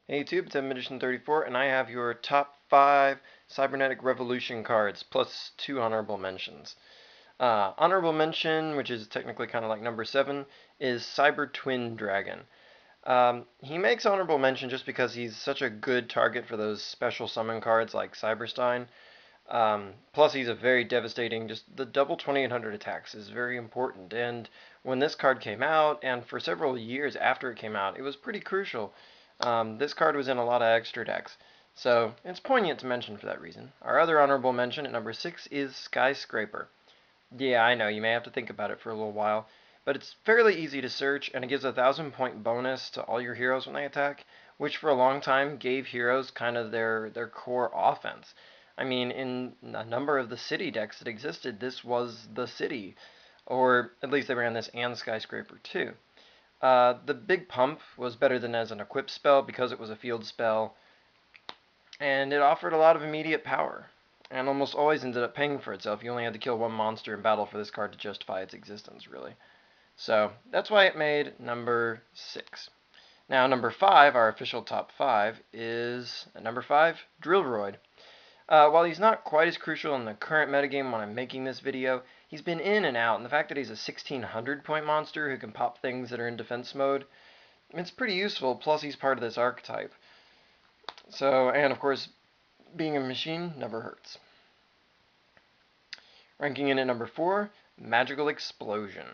Hey YouTube, it's Edition34, and I have your top 5 Cybernetic Revolution cards, plus 2 honorable mentions. Honorable mention, which is technically kind of like number 7, is Cyber Twin Dragon. He makes honorable mention just because he's such a good target for those special summon cards like Cyberstein. Plus, he's a very devastating, just the double 2800 attacks is very important, and when this card came out, and for several years after it came out, it was pretty crucial. This card was in a lot of extra decks, so it's poignant to mention for that reason. Our other honorable mention at number 6 is Skyscraper. Yeah, I know, you may have to think about it for a little while, but it's fairly easy to search, and it gives a 1000-point bonus to all your heroes when they attack, which for a long time gave heroes kind of their core offense. I mean, in a number of the city decks that existed, this was the city, or at least they ran this and Skyscraper too. The Big Pump was better than as an equipped spell because it was a field spell, and it offered a lot of immediate power, and almost always ended up paying for itself. You only had to kill one monster in battle for this card to justify its existence, really. So that's why it made number 6. Now, number 5, our official top 5, is number 5, Drillroid. While he's not quite as crucial in the current metagame when I'm making this video, he's been in and out, and the fact that he's a 1600 point monster who can pop things that are in defense mode, it's pretty useful, plus he's part of this archetype. So, and of course, being a machine never hurts. Ranking in at number 4, Magical Explosion.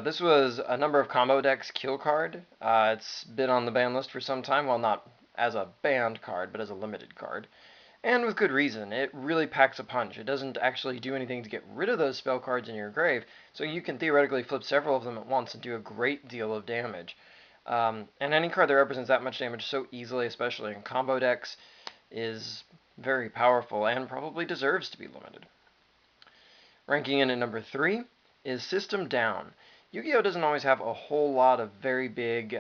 This was a number of combo decks kill card. It's been on the ban list for some time, well, not as a banned card, but as a limited card. And with good reason. It really packs a punch. It doesn't actually do anything to get rid of those spell cards in your grave, so you can theoretically flip several of them at once and do a great deal of damage. And any card that represents that much damage so easily, especially in combo decks, is very powerful and probably deserves to be limited. Ranking in at number 3 is System Down. Yu-Gi-Oh! Doesn't always have a whole lot of very big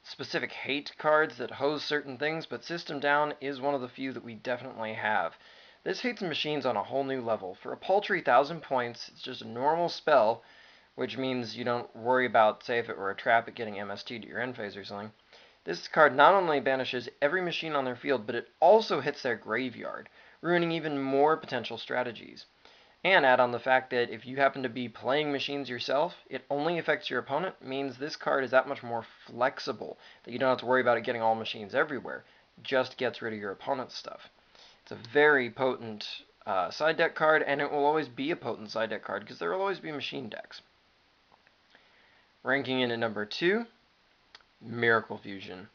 specific hate cards that hose certain things, but System Down is one of the few that we definitely have. This hates machines on a whole new level. For a paltry 1000 points, it's just a normal spell, which means you don't worry about, say, if it were a trap at getting MST to your end phase or something. This card not only banishes every machine on their field, but it also hits their graveyard, ruining even more potential strategies. And add on the fact that if you happen to be playing machines yourself, it only affects your opponent, means this card is that much more flexible that you don't have to worry about it getting all machines everywhere. It just gets rid of your opponent's stuff. It's a very potent side deck card, and it will always be a potent side deck card because there will always be machine decks. Ranking in at number 2, Miracle Fusion.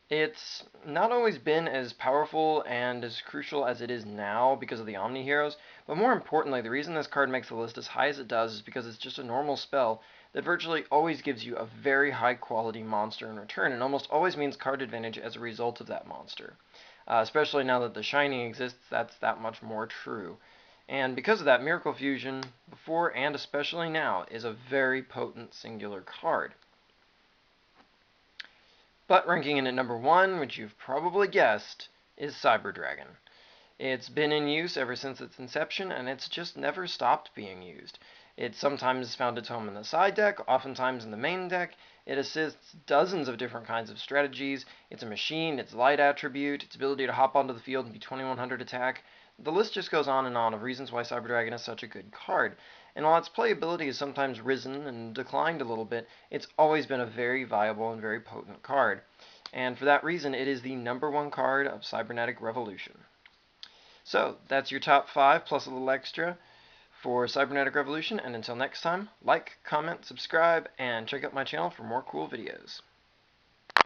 It's not always been as powerful and as crucial as it is now because of the Omni Heroes, but more importantly, the reason this card makes the list as high as it does is because it's just a normal spell that virtually always gives you a very high quality monster in return, and almost always means card advantage as a result of that monster. Especially now that the Shining exists, that's that much more true. And because of that, Miracle Fusion, before and especially now, is a very potent singular card. But ranking in at number 1, which you've probably guessed, is Cyber Dragon. It's been in use ever since its inception, and it's just never stopped being used. It sometimes found its home in the side deck, oftentimes in the main deck. It assists dozens of different kinds of strategies. It's a machine, its light attribute, its ability to hop onto the field and be 2100 attack. The list just goes on of reasons why Cyber Dragon is such a good card. And while its playability has sometimes risen and declined a little bit, it's always been a very viable and very potent card. And for that reason, it is the number 1 card of Cybernetic Revolution. So, that's your top 5 plus a little extra for Cybernetic Revolution, and until next time, like, comment, subscribe, and check out my channel for more cool videos.